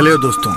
Hello दोस्तों,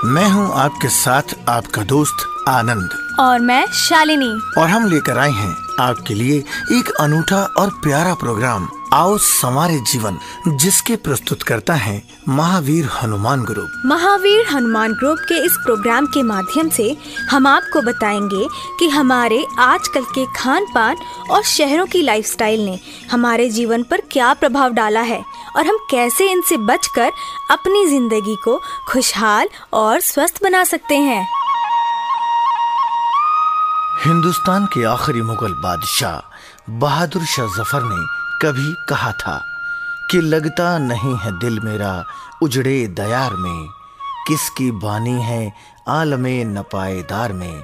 मैं हूं आपके साथ आपका दोस्त आनंद और मैं शालिनी, और हम लेकर आए हैं आपके लिए एक अनूठा और प्यारा प्रोग्राम आओ संवारे जीवन, जिसके प्रस्तुत करता है महावीर हनुमान ग्रुप। महावीर हनुमान ग्रुप के इस प्रोग्राम के माध्यम से हम आपको बताएंगे कि हमारे आजकल के खान पान और शहरों की लाइफस्टाइल ने हमारे जीवन पर क्या प्रभाव डाला है और हम कैसे इनसे बचकर अपनी जिंदगी को खुशहाल और स्वस्थ बना सकते हैं। हिंदुस्तान के आखिरी मुगल बादशाह बहादुर शाह जफर ने कभी कहा था कि लगता नहीं है दिल मेरा उजड़े दयार में, किसकी बानी है आलमे नपाएदार में,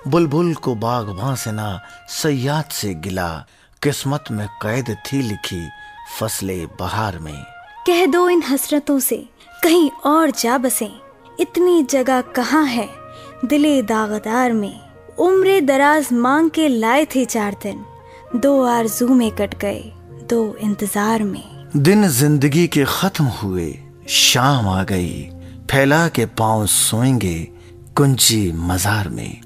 बुलबुल को बागबां से ना सयाद से गिला, किस्मत में कैद थी लिखी फसले बहार में। कह दो इन हसरतों से कहीं और जा बसें, इतनी जगह कहाँ है दिले दागदार में, उम्रे दराज मांग के लाए थे 4 दिन, 2 आरज़ू में कट गए 2 इंतजार में। दिन जिंदगी के खत्म हुए, शाम आ गई, फैला के पांव सोएंगे कुंजी मजार में।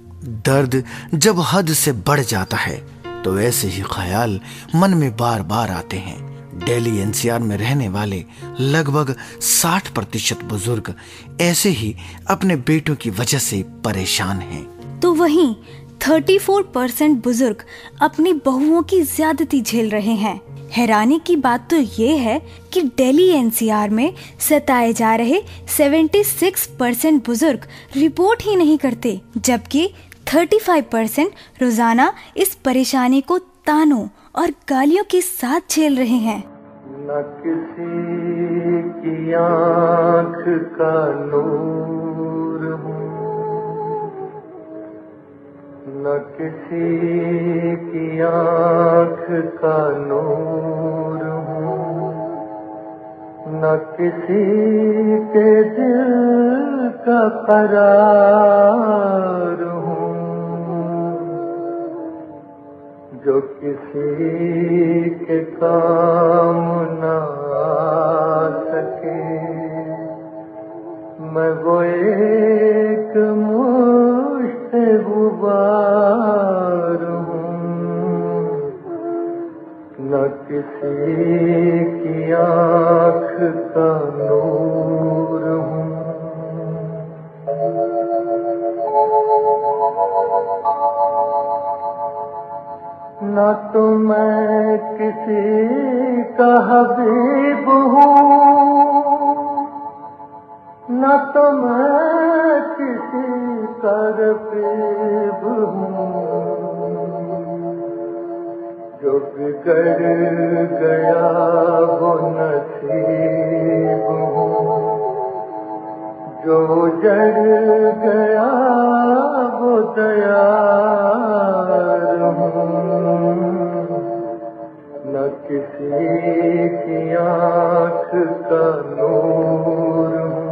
दर्द जब हद से बढ़ जाता है तो ऐसे ही ख्याल मन में बार बार आते हैं। दिल्ली एनसीआर में रहने वाले लगभग 60% बुजुर्ग ऐसे ही अपने बेटों की वजह से परेशान हैं। तो वहीं 34% बुजुर्ग अपनी बहुओं की ज्यादती झेल रहे हैं। हैरानी की बात तो ये है कि दिल्ली एनसीआर में सताए जा रहे 76% बुजुर्ग रिपोर्ट ही नहीं करते, जबकि 35% रोजाना इस परेशानी को तानों और गालियों के साथ झेल रहे हैं। न किसी की आँख का नूर हूँ, न किसी की आँख का नूर हूँ, न किसी के दिल का करार हूँ, जो किसी के काम न आ सके, मैं वो एक मुश्ते गुबार हूँ, न किसी की आँख का नूर हूँ। न तो मैं किसी का हबीब हूँ, न तो मैं किसी का रकीब हूँ, जो बिगड़ गया वो नसीब हूँ, जो जड़ गया वो दयार हूँ, न किसी की आँख का नूर हूँ।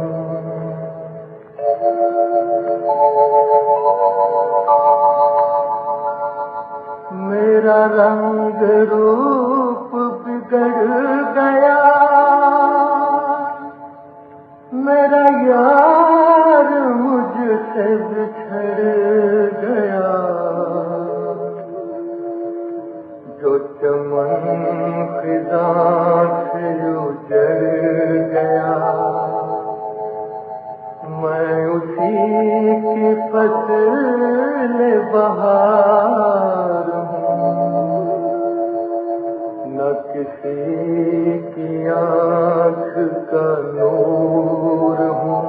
मेरा रंग रूप बिगड़ गया, मेरा यार मुझसे बिछड़ गया, जो चमन खिज़ा से उजड़ गया, मैं उसी की फसल बहार हूँ, न किसी की आँख का नूर हूँ।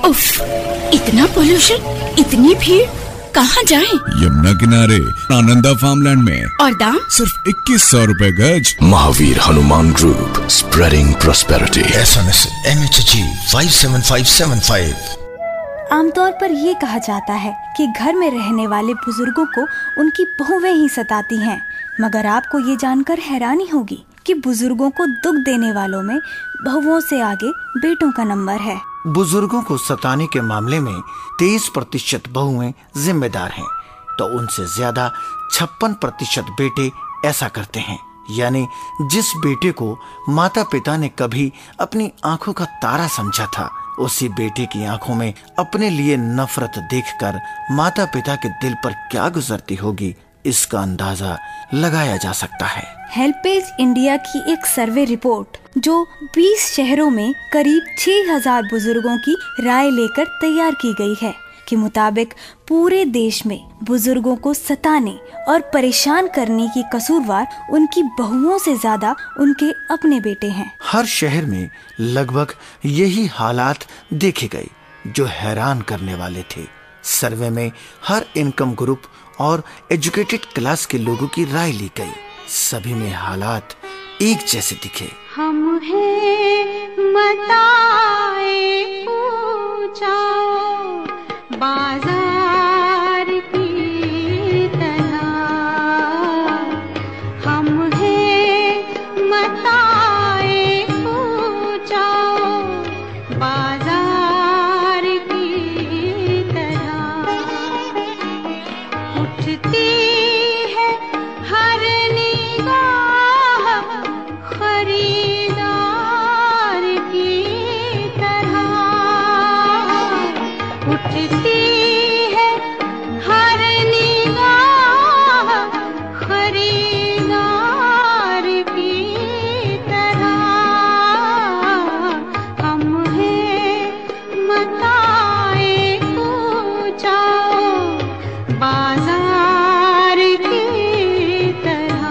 उफ, इतना पोल्यूशन, इतनी भीड़, कहाँ जाएं? यमुना किनारे आनंदा फार्मलैंड में, और दाम सिर्फ 2100 रुपए गज। Mahavir Hanuman group, spreading prosperity. SMS MHG 57575। आमतौर पर ये कहा जाता है कि घर में रहने वाले बुजुर्गों को उनकी बहुएं ही सताती हैं, मगर आपको ये जानकर हैरानी होगी कि बुजुर्गों को दुख देने वालों में बहुओं से आगे बेटों का नंबर है। बुजुर्गों को सताने के मामले में 23% बहुएं जिम्मेदार हैं, तो उनसे ज्यादा 56% बेटे ऐसा करते हैं। यानी जिस बेटे को माता पिता ने कभी अपनी आंखों का तारा समझा था, उसी बेटे की आंखों में अपने लिए नफरत देखकर माता पिता के दिल पर क्या गुजरती होगी, इसका अंदाजा लगाया जा सकता है। हेल्पेज इंडिया की एक सर्वे रिपोर्ट जो 20 शहरों में करीब 6000 बुजुर्गों की राय लेकर तैयार की गई है के मुताबिक पूरे देश में बुजुर्गों को सताने और परेशान करने की कसूरवार उनकी बहुओं से ज्यादा उनके अपने बेटे हैं। हर शहर में लगभग यही हालात देखे गए जो हैरान करने वाले थे। सर्वे में हर इनकम ग्रुप और एजुकेटेड क्लास के लोगों की राय ली गई। सभी में हालात एक जैसे दिखे। हम हैं मताए पूछाओ बाजार की तरह, हम हैं मताए पूछाओ बाजार की तरह, उठती है हर निगाह खरीदार की तरह, उठती है हर निगाह खरीदार की तरह, हम हैं मताए पूछाओ बाजार की तरह।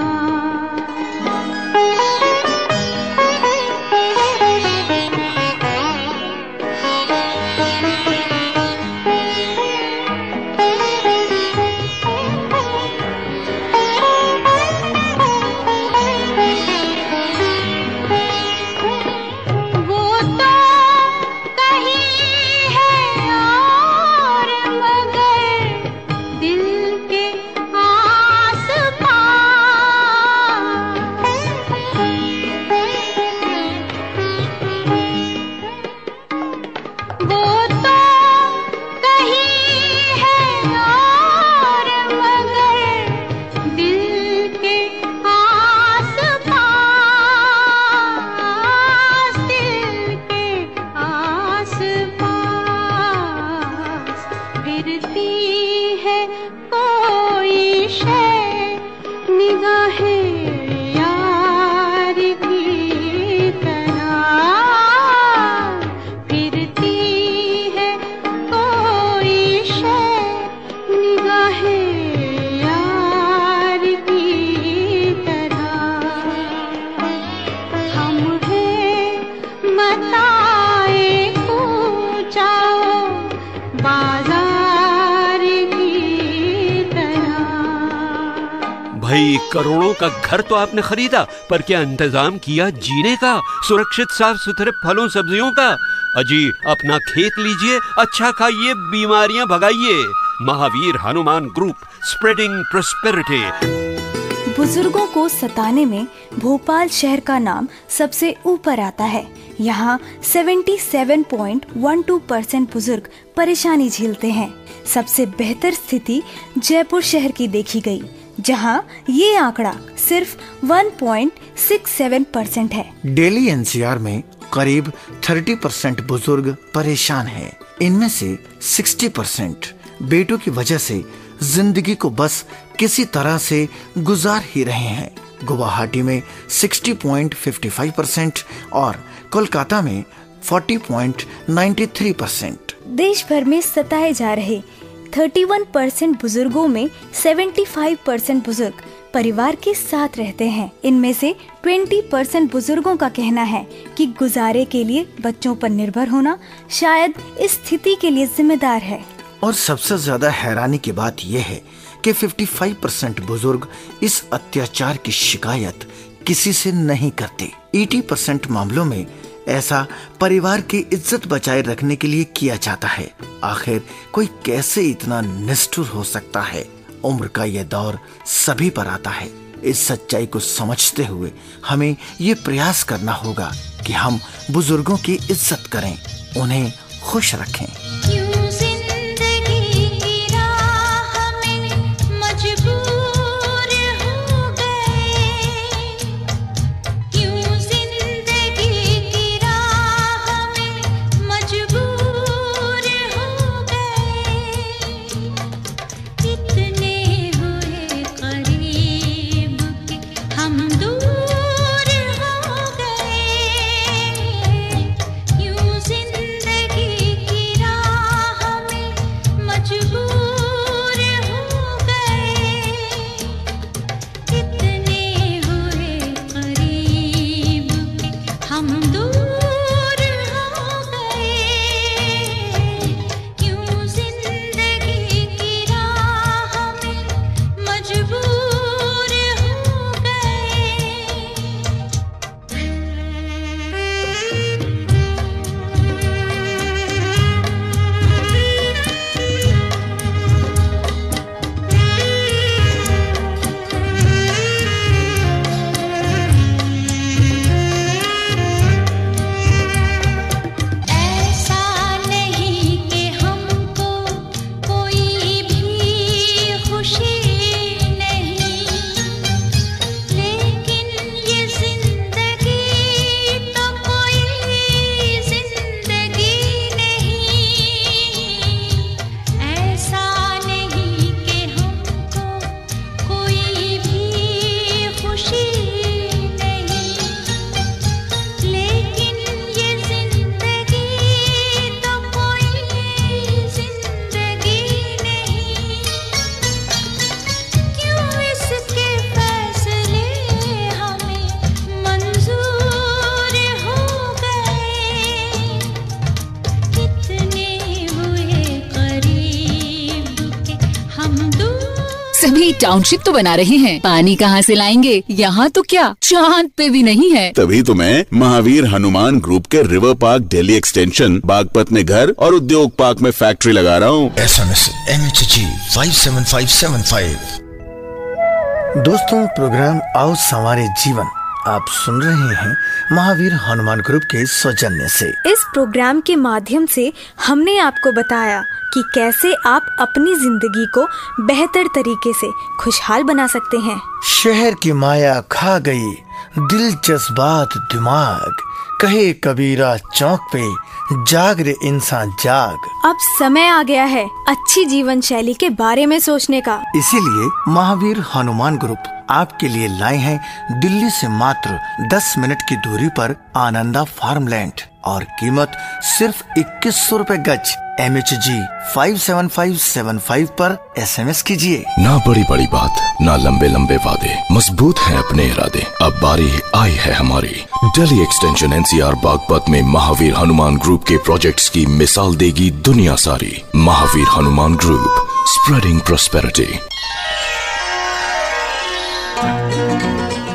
भाई करोड़ों का घर तो आपने खरीदा, पर क्या इंतजाम किया जीने का, सुरक्षित साफ सुथरे फलों सब्जियों का? अजी अपना खेत लीजिए, अच्छा खाइए, बीमारियां भगाइए। Mahavir Hanuman group, spreading prosperity. बुजुर्गों को सताने में भोपाल शहर का नाम सबसे ऊपर आता है। यहाँ 77.12% बुजुर्ग परेशानी झेलते हैं। सबसे बेहतर स्थिति जयपुर शहर की देखी गई, जहाँ ये आंकड़ा सिर्फ 1.67% है। दिल्ली एनसीआर में करीब 30% बुजुर्ग परेशान हैं। इनमें से 60% बेटों की वजह से जिंदगी को बस किसी तरह से गुजार ही रहे हैं। गुवाहाटी में 60.55% और कोलकाता में 40.93%। देश भर में सताए जा रहे 31% बुजुर्गों में 75% बुजुर्ग परिवार के साथ रहते हैं। इनमें से 20% बुजुर्गों का कहना है कि गुजारे के लिए बच्चों पर निर्भर होना शायद इस स्थिति के लिए जिम्मेदार है। और सबसे ज्यादा हैरानी की बात यह है कि 55% बुजुर्ग इस अत्याचार की शिकायत किसी से नहीं करते। 80% मामलों में ऐसा परिवार की इज्जत बचाए रखने के लिए किया जाता है। आखिर कोई कैसे इतना निष्ठुर हो सकता है? उम्र का यह दौर सभी पर आता है। इस सच्चाई को समझते हुए हमें ये प्रयास करना होगा कि हम बुजुर्गों की इज्जत करें, उन्हें खुश रखें। सभी टाउनशिप तो बना रहे हैं, पानी कहाँ से लाएंगे? यहाँ तो क्या चांद पे भी नहीं है। तभी तो मैं महावीर हनुमान ग्रुप के river park Delhi extension Baghpat में घर और उद्योग पार्क में फैक्ट्री लगा रहा हूँ। SMS MHG 57575। दोस्तों, प्रोग्राम आओ संवारे जीवन आप सुन रहे हैं महावीर हनुमान ग्रुप के सौजन्य से। इस प्रोग्राम के माध्यम से हमने आपको बताया कि कैसे आप अपनी जिंदगी को बेहतर तरीके से खुशहाल बना सकते हैं। शहर की माया खा गई दिलचस्पात दिमाग, कहे कबीरा चौक पे जाग रे इंसान जाग। अब समय आ गया है अच्छी जीवन शैली के बारे में सोचने का। इसीलिए महावीर हनुमान ग्रुप आपके लिए लाए हैं दिल्ली से मात्र 10 मिनट की दूरी पर आनंदा फार्मलैंड और कीमत सिर्फ 2100 रुपए गज। MHG 57575 पर SMS कीजिए। ना बड़ी बड़ी बात, ना लंबे लंबे वादे, मजबूत है अपने इरादे। अब बारी आई है हमारी। दिल्ली एक्सटेंशन NCR बागपत में महावीर हनुमान ग्रुप के प्रोजेक्ट्स की मिसाल देगी दुनिया सारी। Mahavir Hanuman group, spreading prosperity.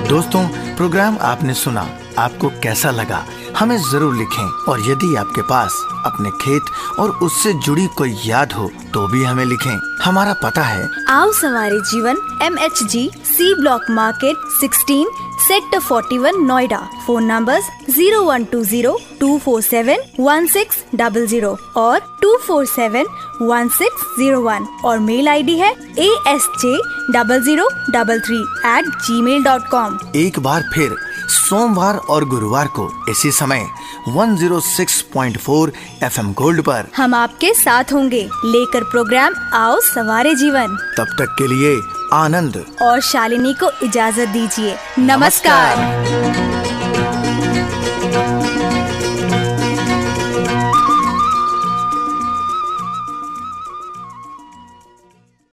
दोस्तों, प्रोग्राम आपने सुना, आपको कैसा लगा हमें जरूर लिखें। और यदि आपके पास अपने खेत और उससे जुड़ी कोई याद हो तो भी हमें लिखें। हमारा पता है आओ संवारे जीवन, MHG C block market 16 sector 41 Noida. Phone numbers 012024716000 और 2471601 और मेल ID है asj0033@gmail.com। एक बार फिर सोमवार और गुरुवार को इसी समय 106.4 FM गोल्ड पर हम आपके साथ होंगे लेकर प्रोग्राम आओ सवारे जीवन। तब तक के लिए आनंद और शालिनी को इजाजत दीजिए। नमस्कार।